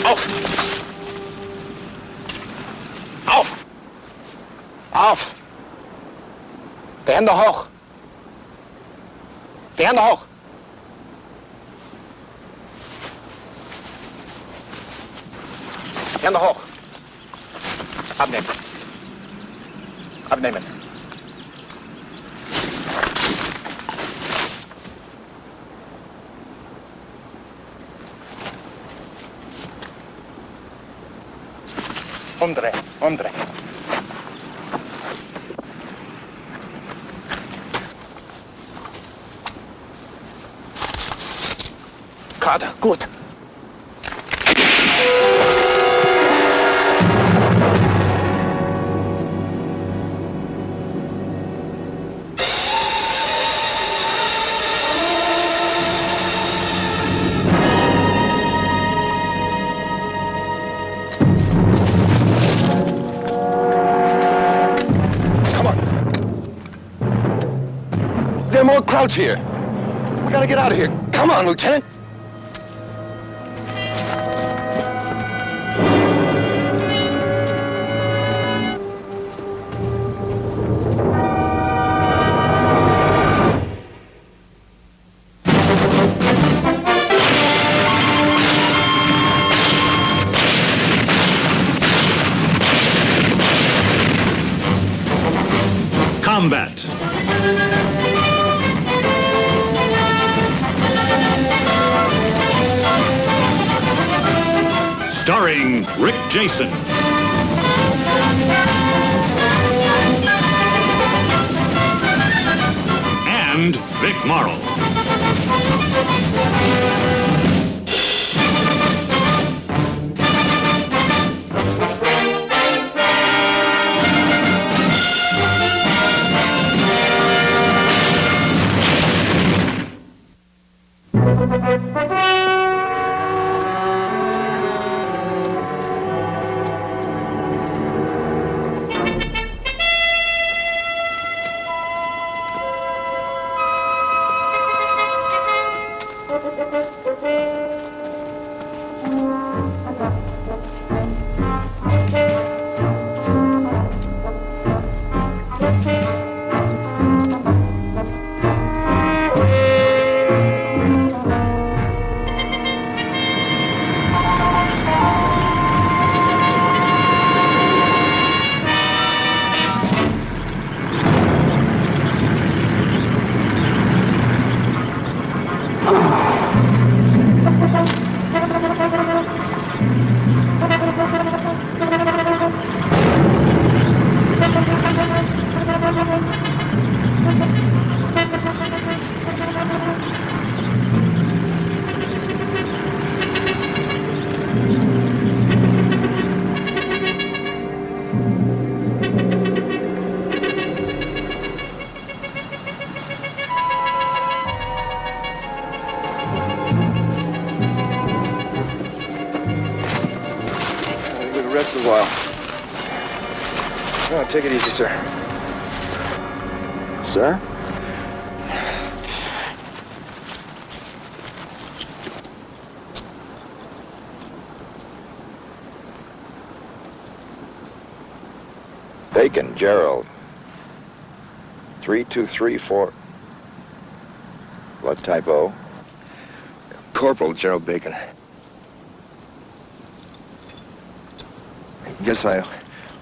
Auf! Auf! Auf! Auf! Die Hände hoch! Die Hände hoch! Hände hoch! Abnehmen! Abnehmen! Umdrehen, umdrehen. Gerade, gut. There are more crowds here. We gotta get out of here. Come on, Lieutenant. Combat. Starring Rick Jason. And Vic Morrow. Rest a while. Oh, take it easy, sir. Sir? Bacon, Gerald. 3234. What typo? Corporal Gerald Bacon. Guess I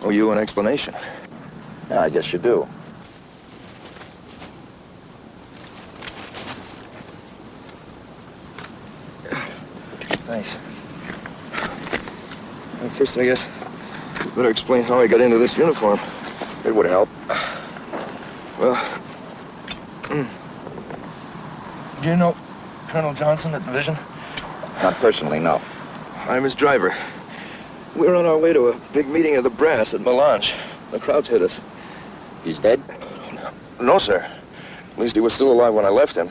owe you an explanation. Yeah, I guess you do. Thanks. Well, first, I guess, you better explain how I got into this uniform. It would help. Well, do you know Colonel Johnson at Division? Not personally, no. I'm his driver. We were on our way to a big meeting of the brass at Melange. The crowds hit us. He's dead? No, sir. At least he was still alive when I left him.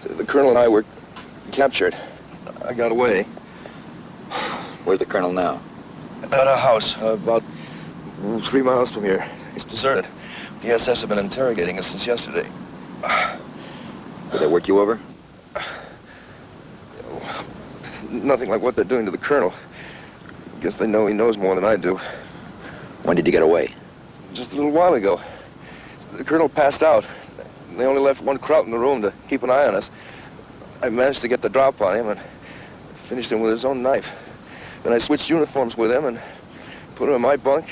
The colonel and I were captured. I got away. Where's the colonel now? At a house about 3 miles from here. It's deserted. The SS have been interrogating us since yesterday. Did they work you over? Nothing like what they're doing to the colonel. Guess they know he knows more than I do. When did you get away? Just a little while ago. The colonel passed out. They only left one Kraut in the room to keep an eye on us. I managed to get the drop on him and finished him with his own knife. Then I switched uniforms with him and put him in my bunk.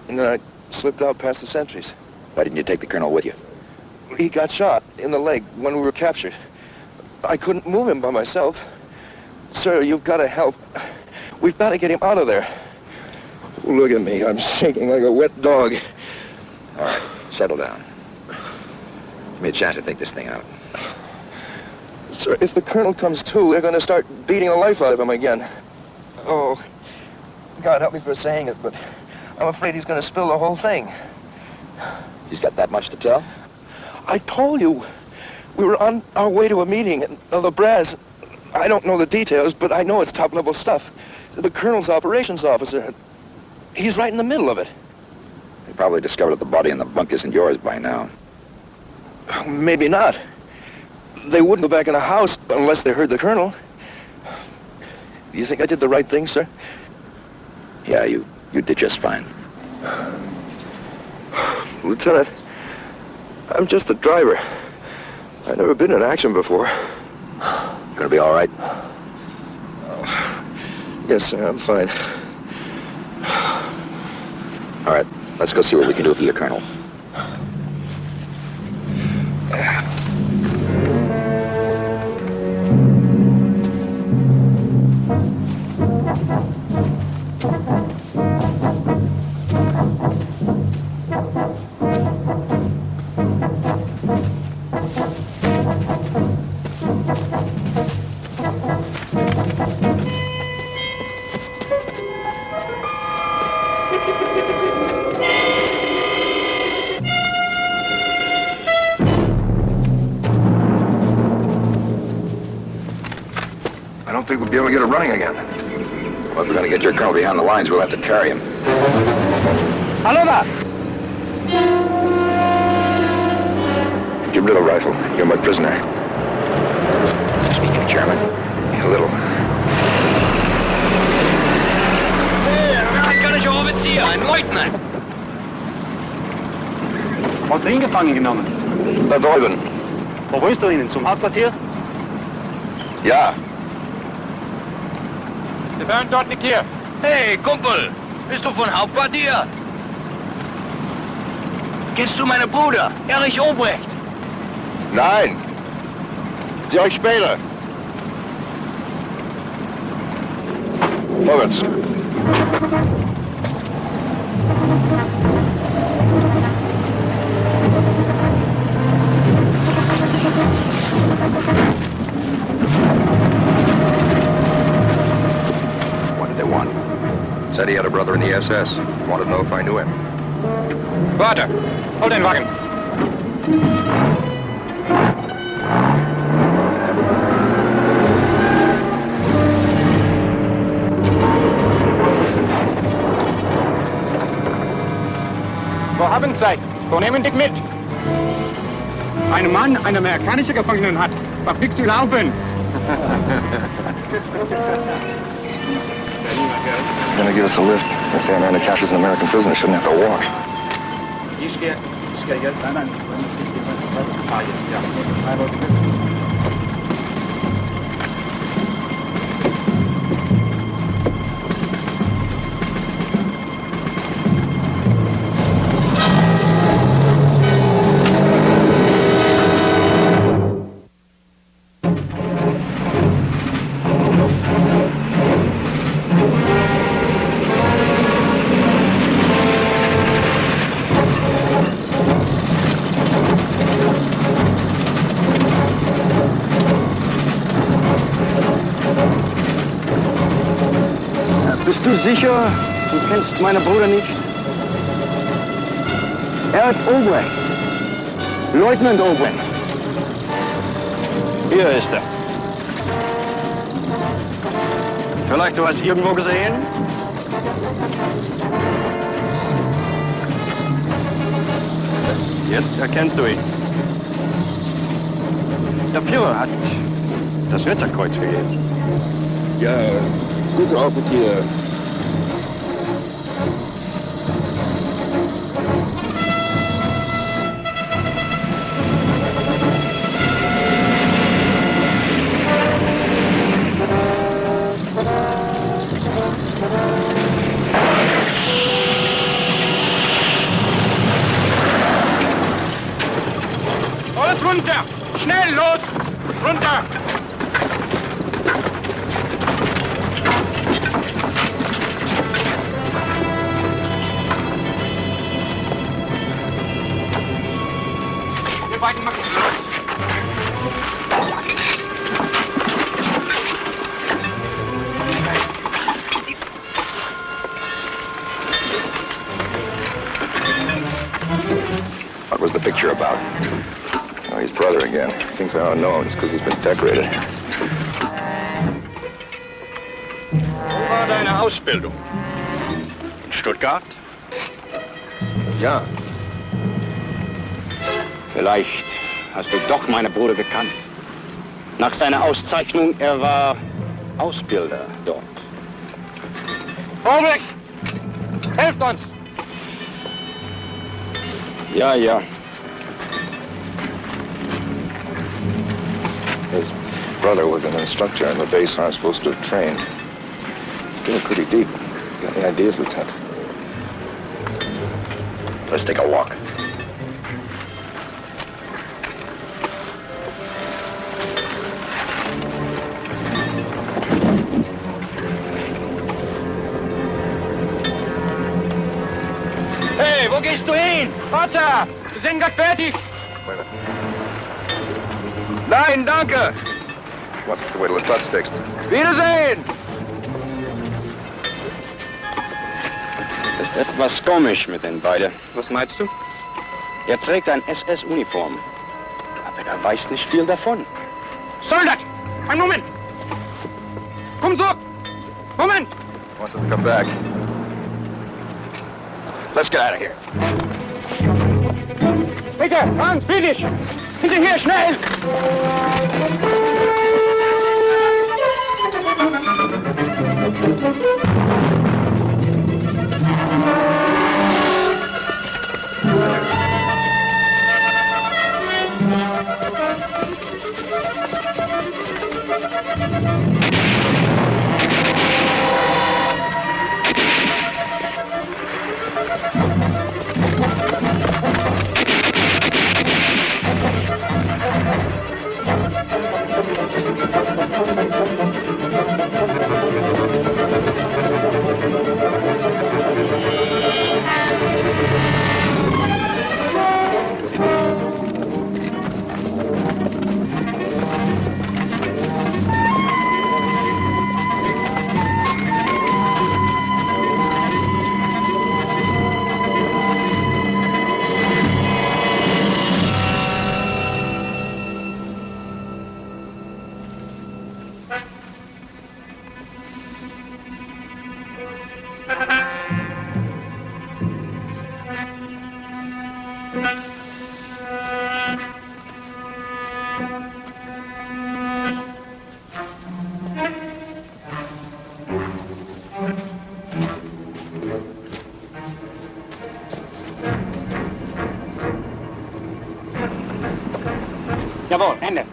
And then I slipped out past the sentries. Why didn't you take the colonel with you? He got shot in the leg when we were captured. I couldn't move him by myself. Sir, you've got to help. We've got to get him out of there. Look at me. I'm shaking like a wet dog. All right, settle down. Give me a chance to think this thing out. Sir, if the colonel comes to, we're going to start beating the life out of him again. Oh, God help me for saying it, but I'm afraid he's going to spill the whole thing. He's got that much to tell? I told you. We were on our way to a meeting at the Brass. I don't know the details, but I know it's top-level stuff. The colonel's operations officer, he's right in the middle of it. They probably discovered that the body in the bunk isn't yours by now. Maybe not. They wouldn't go back in the house unless they heard the colonel. Do you think I did the right thing, sir? Yeah, you did just fine. Lieutenant, I'm just a driver. I've never been in action before. Gonna be all right? Yes, sir, I'm fine. All right, let's go see what we can do for your colonel. I don't think we'll be able to get it running again. Well, if we're gonna get your colonel behind the lines, we'll have to carry him. Hallo da! Give me the rifle. You're my prisoner. Speaking German? A little. Amerikanischer Offizier, ein Leutnant. Wo hast du ihn gefangen genommen? Da drüben. Wo willst du ihn? Zum Hauptquartier? Ja. Wir hören dort nicht hier. Hey, Kumpel, bist du von Hauptquartier? Kennst du meinen Bruder, Erich Obrecht? Nein. Sieh euch später. Vorwärts. What did they want? Said he had a brother in the SS. Wanted to know if I knew him. Warte, hol den Wagen. Wo haben Sie? Wo nehmen dich mit? Ein Mann eine amerikanische Gefangenen hat. Verflixt zu laufen. Gonna give us a lift. They say Amanda captures an American prisoner. Shouldn't have to walk. Ich gehe jetzt an einen. Bist du sicher, du kennst meinen Bruder nicht? Erich Obrecht. Leutnant Obrecht. Hier ist er. Vielleicht du hast irgendwo gesehen? Jetzt erkennst du ihn. Der Führer hat das Ritterkreuz gegeben. Ja, Gute Appetit. Alles runter! Schnell, los! Runter! Wir beiden machen es los. What was the picture about? Oh, his brother again. He thinks I don't know him just because he's been decorated. Wo war deine Ausbildung? In Stuttgart? Ja. Vielleicht hast du doch meinen Bruder gekannt. Nach seiner Auszeichnung, er war Ausbilder dort. Obrecht! Helft uns! Ja, ja. His brother was an instructor in the base I'm supposed to have trained. It's getting pretty deep. Got any ideas, Lieutenant? Let's take a walk. Hey, wo gehst du hin? Vater! Wir sind gleich fertig! Nein, danke. Wants us to wait till the truck's fixed. Wiedersehen. Ist etwas komisch mit den beiden. Was meinst du? Er trägt ein SS-Uniform, aber er weiß nicht viel davon. Soldat! Einen Moment! Komm zurück! Moment! Wants us to come back. Let's get out of here. Bitte, Hans, bitte dich! Hinterher, schnell! Jawohl, Ende.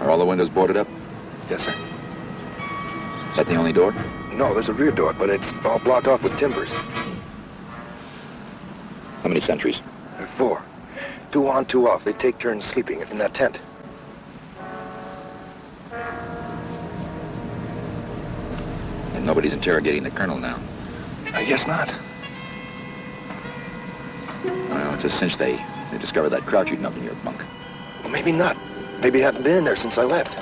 Are all the windows boarded up? Yes, sir. Is that the only door? No, there's a rear door, but it's all blocked off with timbers. How many sentries? There are 4. 2 on, 2 off. They take turns sleeping in that tent. And nobody's interrogating the colonel now. I guess not. Well, it's a cinch they discovered that crowd shooting up in your bunk. Well, maybe not. Maybe I haven't been in there since I left.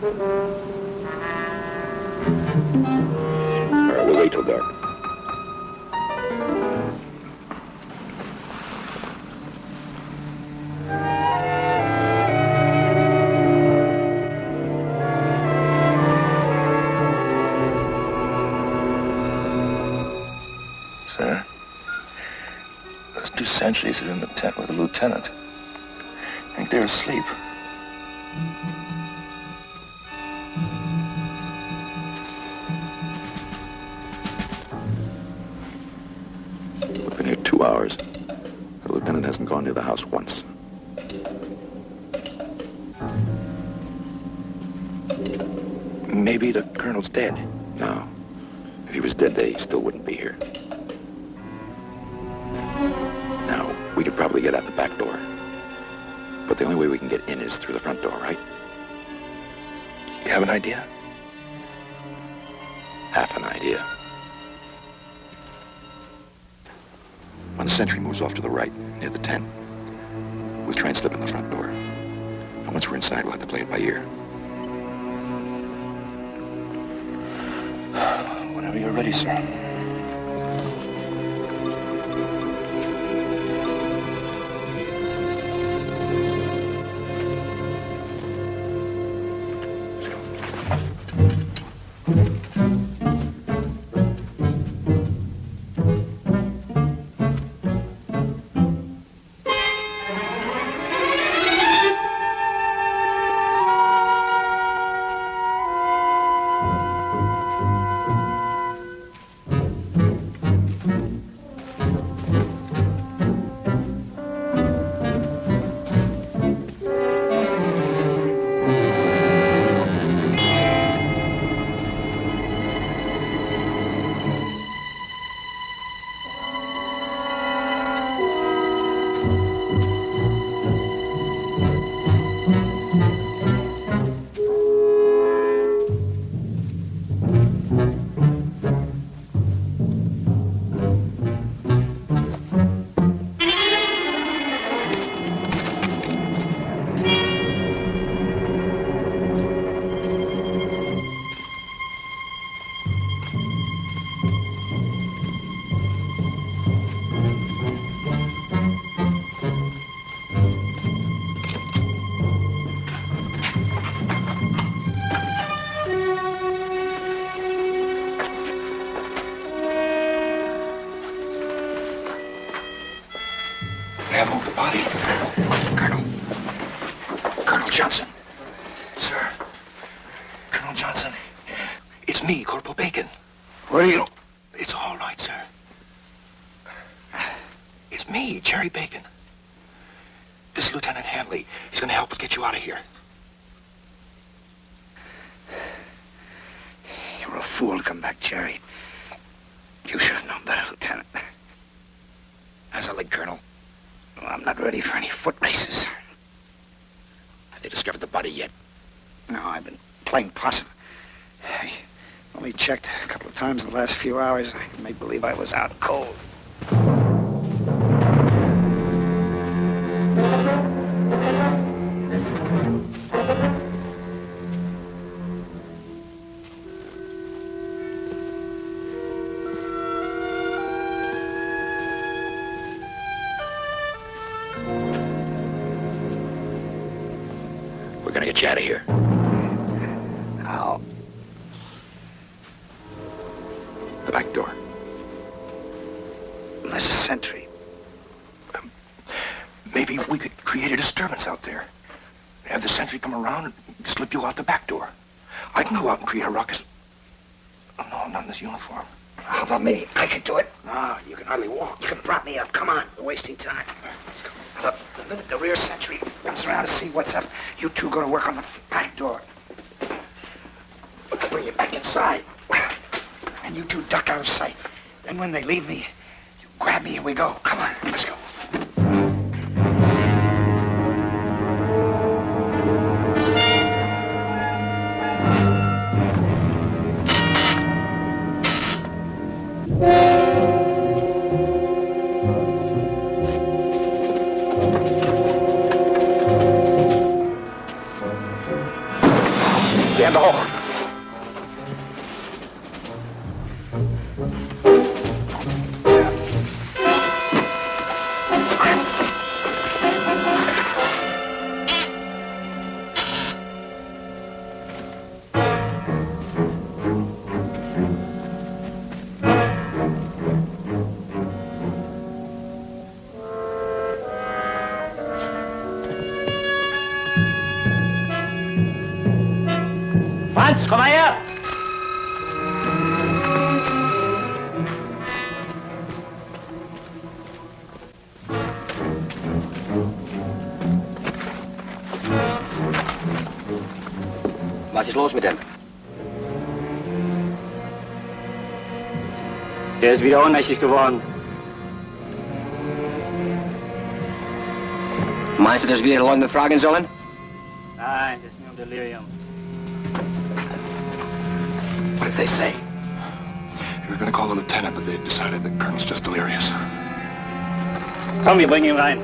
All right, we'll wait till dark. Sir? sentries are in the tent with the lieutenant. I think they're asleep. We've been here 2 hours. The lieutenant hasn't gone near the house once. Maybe the colonel's dead. No. If he was dead, they still wouldn't be here. Now, we could probably get out the back door. But the only way we can get in is through the front door, right? You have an idea? Half an idea. When the sentry moves off to the right, near the tent, we'll try and slip in the front door. And once we're inside, we'll have to play it by ear. Whenever you're ready, sir. Let's go. Can't move the body. Colonel Johnson. Sir. Colonel Johnson. It's me, Corporal Bacon. What are you? It's all right, sir. It's me, Jerry Bacon. This is Lieutenant Hanley. He's going to help us get you out of here. You're a fool to come back, Jerry. You should have known better, Lieutenant. As a leg colonel, I'm not ready for any foot races. Have they discovered the body yet? No, I've been playing possum. I only checked a couple of times in the last few hours. I made believe I was out cold. We're gonna get you out of here. How? The back door. There's a sentry. Maybe we could create a disturbance out there. Have the sentry come around and slip you out the back door. I can go out and create a ruckus. Oh, no, not in this uniform. How about me? I could do it. No, you can hardly walk. You can prop me up. Come on. We're wasting time. Let's go. Look, the minute the rear sentry comes around to see what's up, you two go to work on the back door. I'll bring you back inside. And you two duck out of sight. Then when they leave me, you grab me and we go. Come on, let's go. Get in the hole. Franz, komm mal her! Was ist los mit dem? Der ist wieder ohnmächtig geworden. Meinst du, dass wir Leute fragen sollen? Nein, das ist nur Delirium. What did they say? We were going to call the lieutenant, but they decided the colonel's just delirious. Komm, wir bringen ihn rein.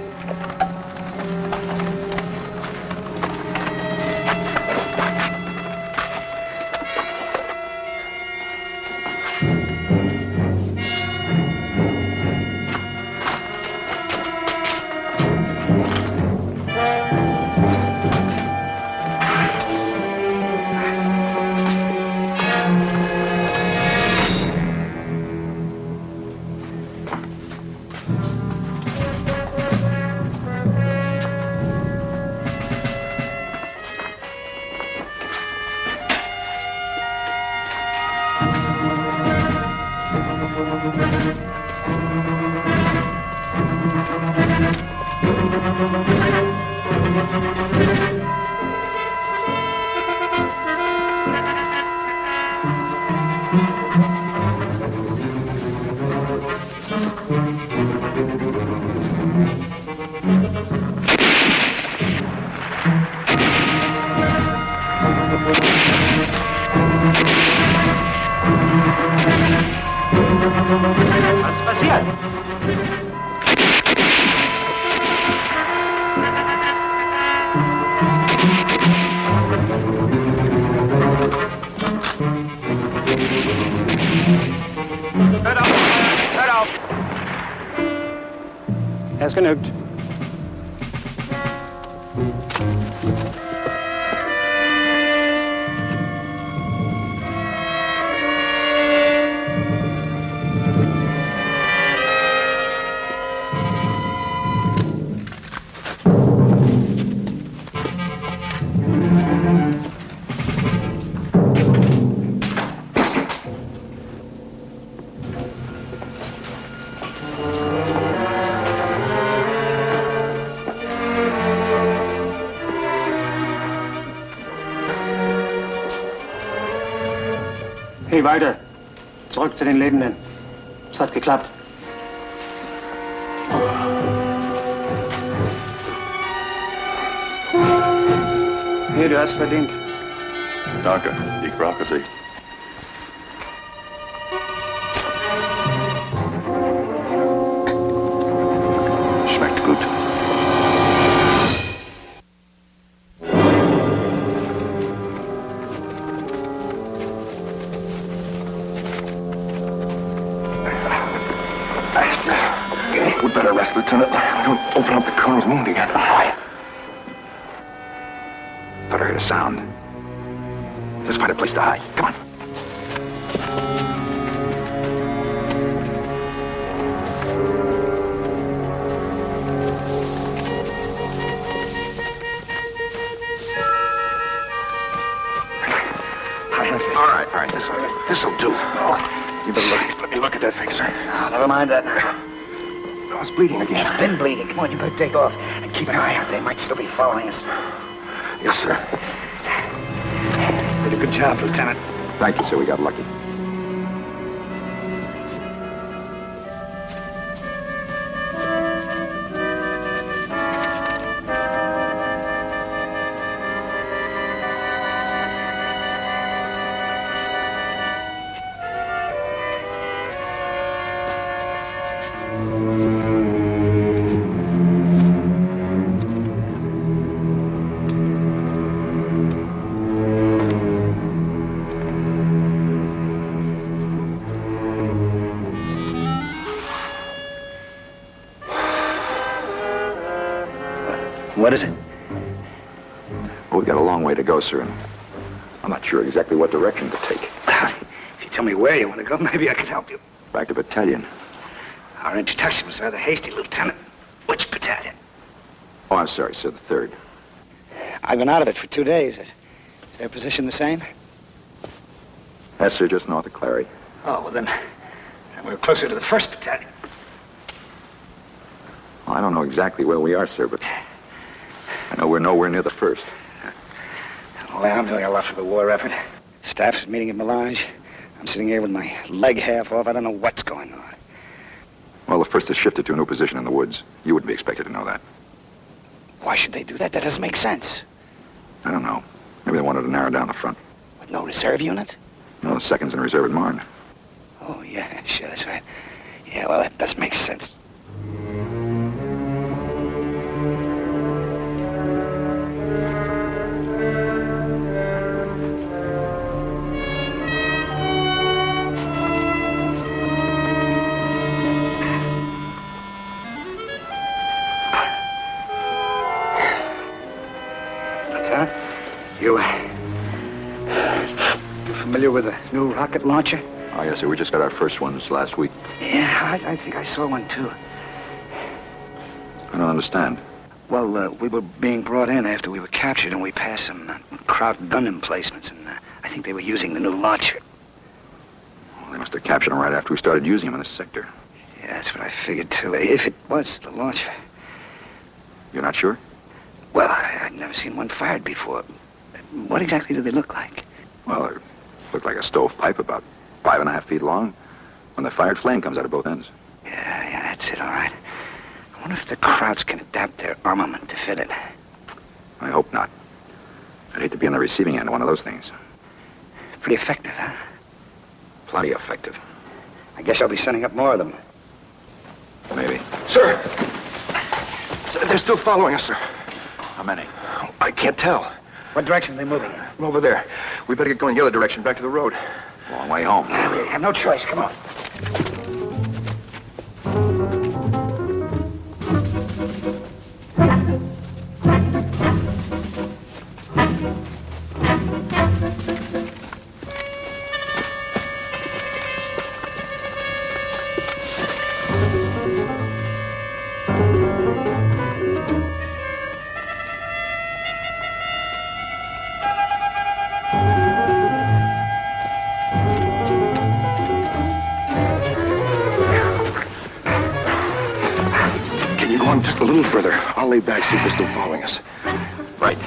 Was ist passiert? Hört auf! Hört auf! Es genügt. Hey, weiter. Zurück zu den Lebenden. Es hat geklappt. Hier, du hast verdient. Danke, ich brauche Sie. Schmeckt gut. We'd better rest, Lieutenant. Don't open up the colonel's wound again. Quiet. Thought I heard a sound. Let's find a place to hide. Come on. All right, this'll do. You better let me look at that thing, sir. Oh, never mind that now. Oh, it's bleeding again. It's been bleeding. Come on, you better take off and keep an eye out. They might still be following us. Yes, sir. Did a good job, Lieutenant. Thank you, sir. We got lucky. What is it? Well, we've got a long way to go, sir, and I'm not sure exactly what direction to take. If you tell me where you want to go, maybe I can help you. Back to battalion. Our introduction was rather hasty, Lieutenant. Which battalion? Oh, I'm sorry, sir, the 3rd. I've been out of it for 2 days. Is their position the same? Yes, sir, just north of Clary. Oh, well then we're closer to the 1st Battalion. Well, I don't know exactly where we are, sir, but I know we're nowhere near the 1st. Well, I'm doing a lot for the war effort. Staff is meeting at Melange. I'm sitting here with my leg half off. I don't know what's going on. Well, the 1st has shifted to a new position in the woods. You wouldn't be expected to know that. Why should they do that? That doesn't make sense. I don't know. Maybe they wanted to narrow down the front. With no reserve unit? No, the 2nd's in reserve at Marne. Oh, yeah, sure, that's right. Yeah, well, that does make sense. Lieutenant, you familiar with the new rocket launcher? Oh, yes, sir. We just got our first ones last week. Yeah, I think I saw one, too. I don't understand. Well, we were being brought in after we were captured, and we passed some Kraut gun emplacements, and I think they were using the new launcher. Well, they must have captured them right after we started using them in this sector. Yeah, that's what I figured, too. If it was the launcher. You're not sure? Well, I'd never seen one fired before. What exactly do they look like? Well, they look like a stovepipe about 5.5 feet long. When they're fired, flame comes out of both ends. Yeah, that's it, all right. I wonder if the Krauts can adapt their armament to fit it. I hope not. I'd hate to be on the receiving end of one of those things. Pretty effective, huh? Plenty effective. I guess I'll be sending up more of them. Maybe. Sir! They're still following us, sir. How many? I can't tell. What direction are they moving in? From over there. We better get going the other direction, back to the road. Long way home. We have no choice. Come on. Can you go on just a little further? I'll lay back, see if they're still following us. Right.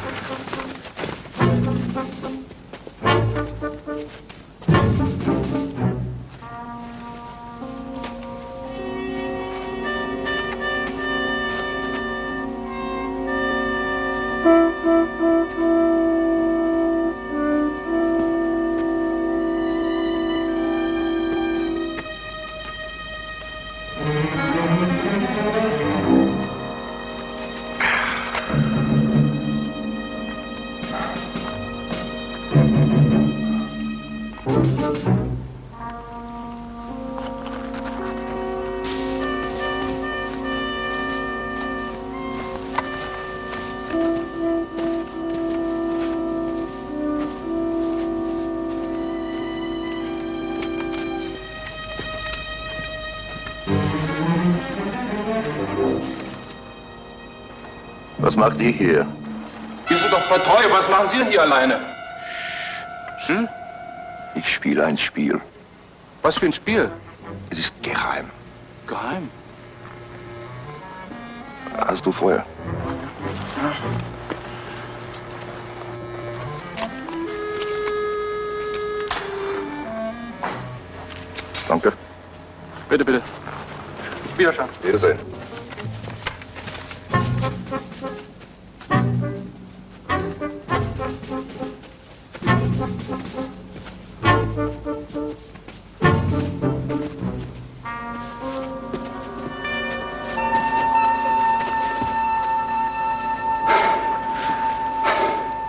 Was macht ihr hier? Wir sind doch vertreu. Was machen Sie denn hier alleine? Sie? Ich spiele ein Spiel. Was für ein Spiel? Es ist geheim. Geheim. Hast du Feuer? Danke. Bitte, bitte. Wiederschauen. Wiedersehen.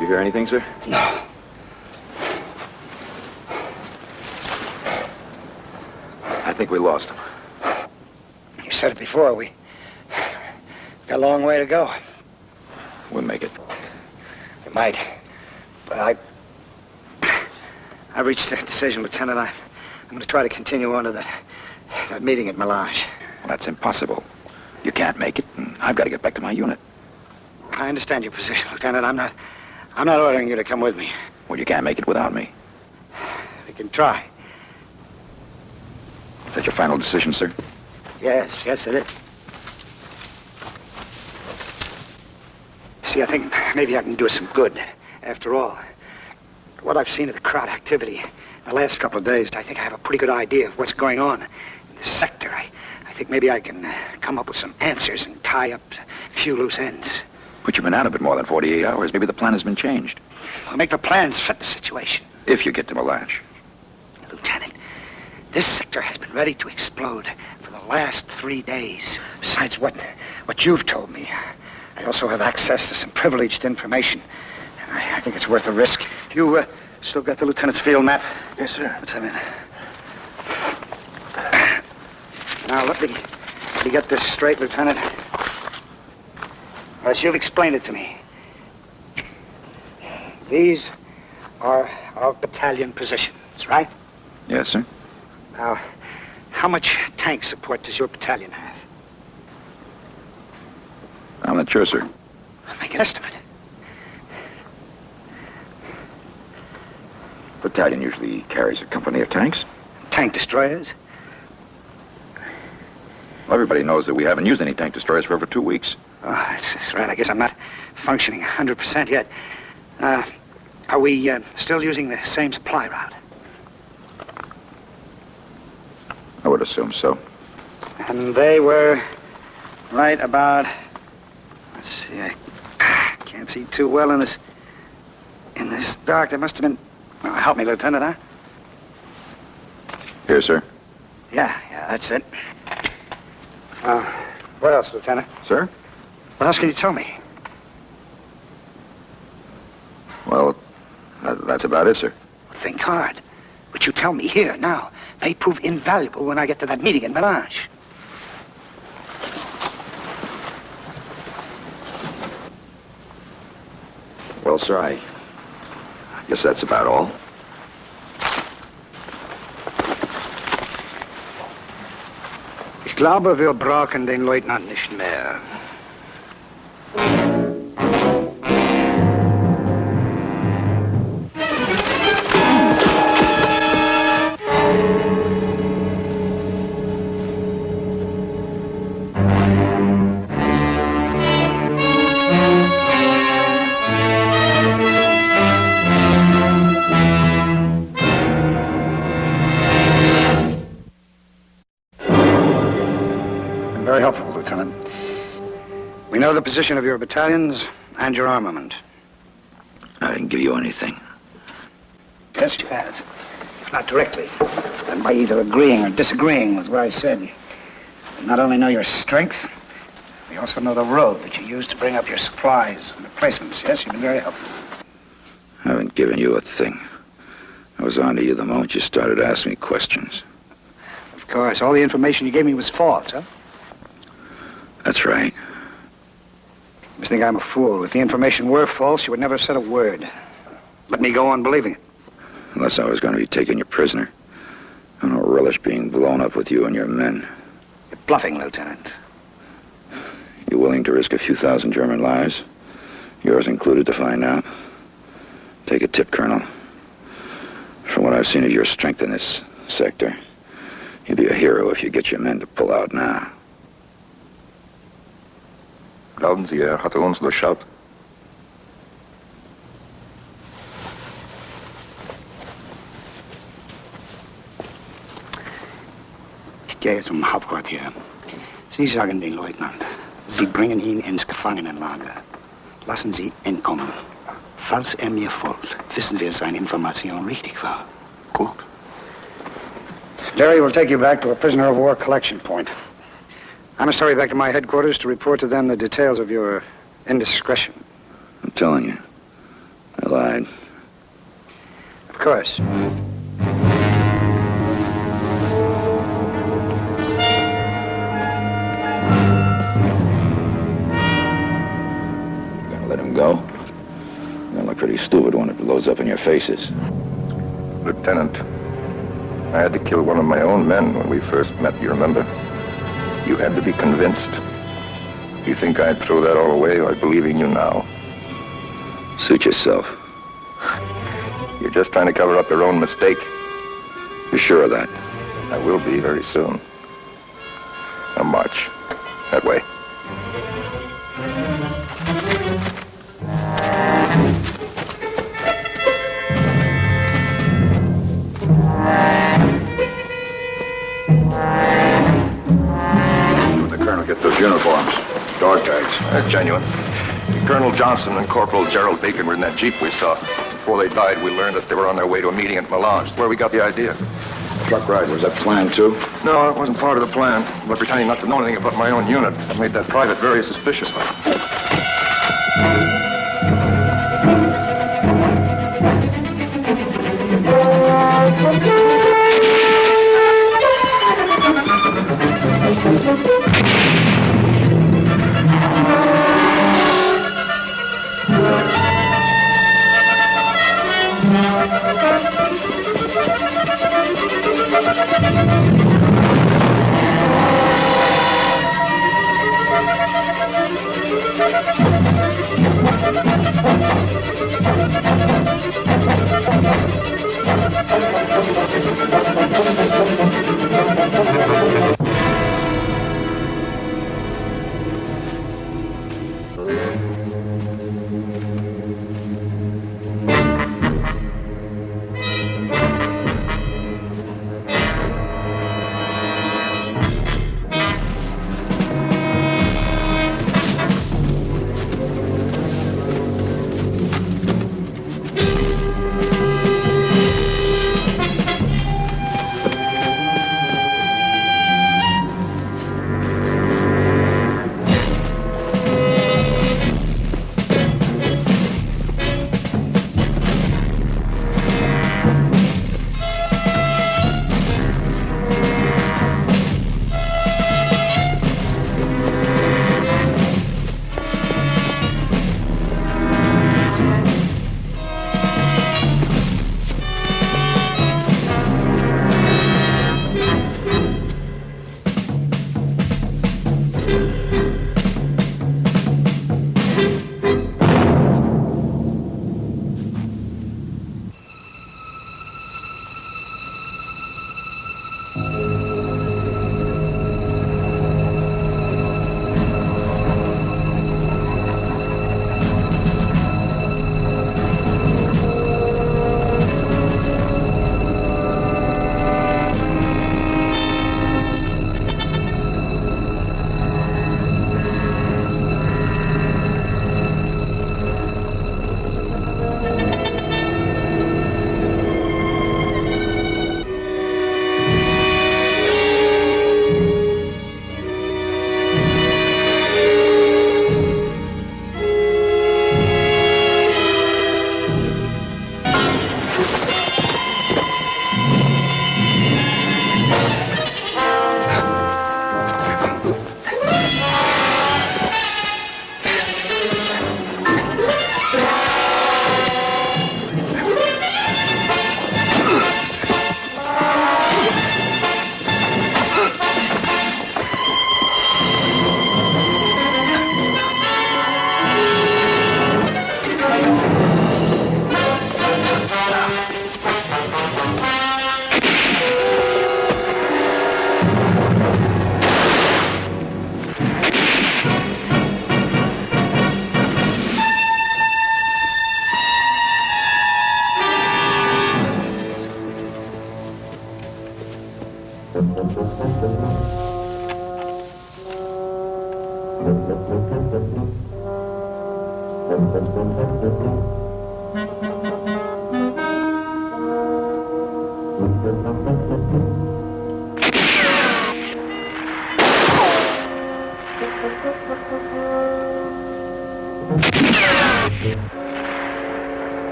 You hear anything, sir? No. I think we lost him. You said it before. We've got a long way to go. We'll make it. We might. But I reached a decision, Lieutenant. I'm going to try to continue on to that meeting at Melange. Well, that's impossible. You can't make it, and I've got to get back to my unit. I understand your position, Lieutenant. I'm not ordering you to come with me. Well, you can't make it without me. I can try. Is that your final decision, sir? Yes, it is. See, I think maybe I can do us some good. After all, what I've seen of the crowd activity in the last couple of days, I think I have a pretty good idea of what's going on in this sector. I think maybe I can come up with some answers and tie up a few loose ends. But you've been out of it more than 48 hours. Maybe the plan has been changed. I'll make the plans fit the situation. If you get to Melange. Lieutenant, this sector has been ready to explode for the last 3 days. Besides what you've told me, I also have access to some privileged information. I think it's worth the risk. You still got the lieutenant's field map? Yes, sir. Let's have it. Now, let me get this straight, Lieutenant. As you've explained it to me, these are our battalion positions, right? Yes, sir. Now, how much tank support does your battalion have? I'm not sure, sir. Make an estimate. Battalion usually carries a company of tanks. Tank destroyers? Well, everybody knows that we haven't used any tank destroyers for over 2 weeks. Oh, that's right. I guess I'm not functioning 100% yet. Are we still using the same supply route? I would assume so. And they were right about... Let's see, I can't see too well in this dark. There must have been... Well, help me, Lieutenant, huh? Here, sir. Yeah, that's it. What else, Lieutenant? Sir? What else can you tell me? Well, that's about it, sir. Think hard. What you tell me here, now, may prove invaluable when I get to that meeting in Melange. Well, sir, I guess that's about all. Ich glaube, wir brauchen den Leutnant nicht mehr. Very helpful, Lieutenant. We know the position of your battalions and your armament. I didn't give you anything. Yes, you have. Not directly, and by either agreeing or disagreeing with what I said. We not only know your strength, we also know the road that you used to bring up your supplies and replacements. Yes, you've been very helpful. I haven't given you a thing. I was on to you the moment you started asking me questions. Of course, all the information you gave me was false, huh? That's right. You must think I'm a fool. If the information were false, you would never have said a word. Let me go on believing it. Unless I was going to be taking you prisoner. I don't relish being blown up with you and your men. You're bluffing, Lieutenant. You willing to risk a few thousand German lives? Yours included, to find out? Take a tip, Colonel. From what I've seen of your strength in this sector, you'd be a hero if you get your men to pull out now. Glauben Sie, hatte uns durchschaut? Ich gehe zum Hauptquartier. Sie sagen den Leutnant, Sie bringen ihn ins Gefangenenlager. Lassen Sie entkommen. Falls mir folgt, wissen wir, seine Information richtig war. Gut. Jerry will take you back to a prisoner of war collection point. I must hurry back to my headquarters to report to them the details of your indiscretion. I'm telling you, I lied. Of course. You gonna let him go? You're gonna look pretty stupid when it blows up in your faces. Lieutenant, I had to kill one of my own men when we first met, you remember? You had to be convinced. You think I'd throw that all away by believing you now? Suit yourself. You're just trying to cover up your own mistake. You sure of that? I will be very soon. Now march. That way. Where'd the colonel get those uniforms? Dog tags. That's genuine. Colonel Johnson and Corporal Gerald Bacon were in that Jeep we saw. Before they died, we learned that they were on their way to a meeting at Milan. That's where we got the idea. Truck ride, was that planned too? No, it wasn't part of the plan. But pretending not to know anything about my own unit, I made that private very suspicious.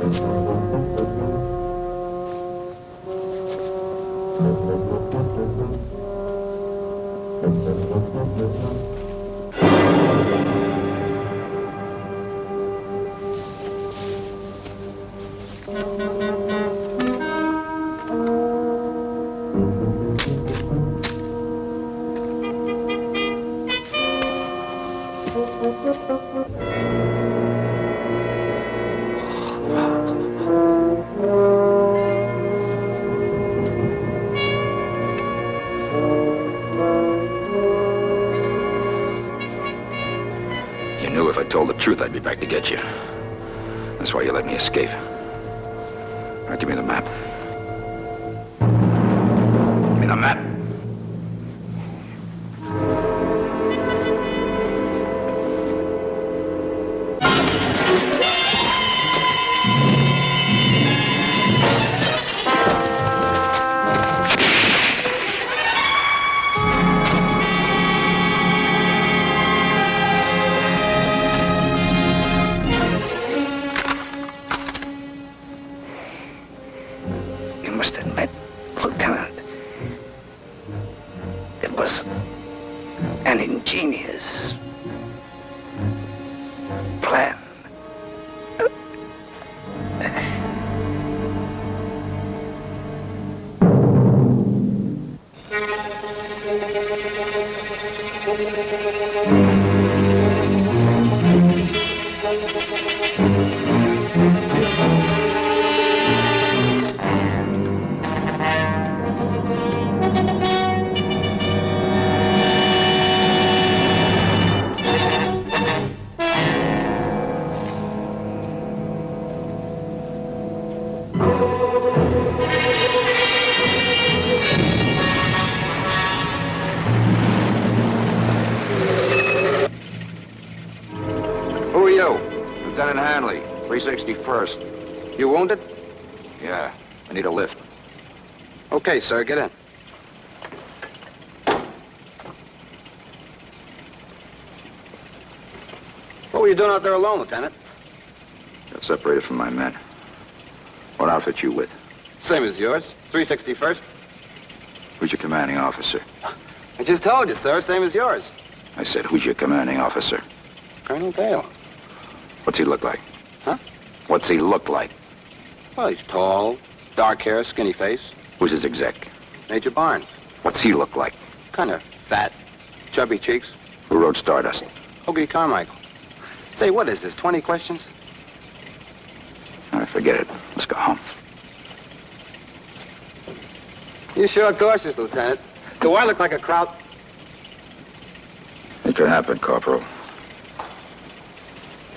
You knew if I told the truth, I'd be back to get you. That's why you let me escape. All right, give me the map. Give me the map. You must admit, Lieutenant, it was an ingenious plan. Who are you? Lieutenant Hanley, 361st. You wounded? Yeah, I need a lift. Okay, sir, get in. What were you doing out there alone, Lieutenant? Got separated from my men. What outfit you with? Same as yours, 361st. Who's your commanding officer? I just told you, sir, same as yours. I said, who's your commanding officer? Colonel Dale. What's he look like? Huh? What's he look like? Well, he's tall, dark hair, skinny face. Who's his exec? Major Barnes. What's he look like? Kind of fat, chubby cheeks. Who wrote Stardust? Hoagie Carmichael. Say, what is this, 20 questions? All right, forget it. Let's go home. You sure cautious, Lieutenant. Do I look like a kraut? It could happen, Corporal.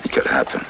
It could happen.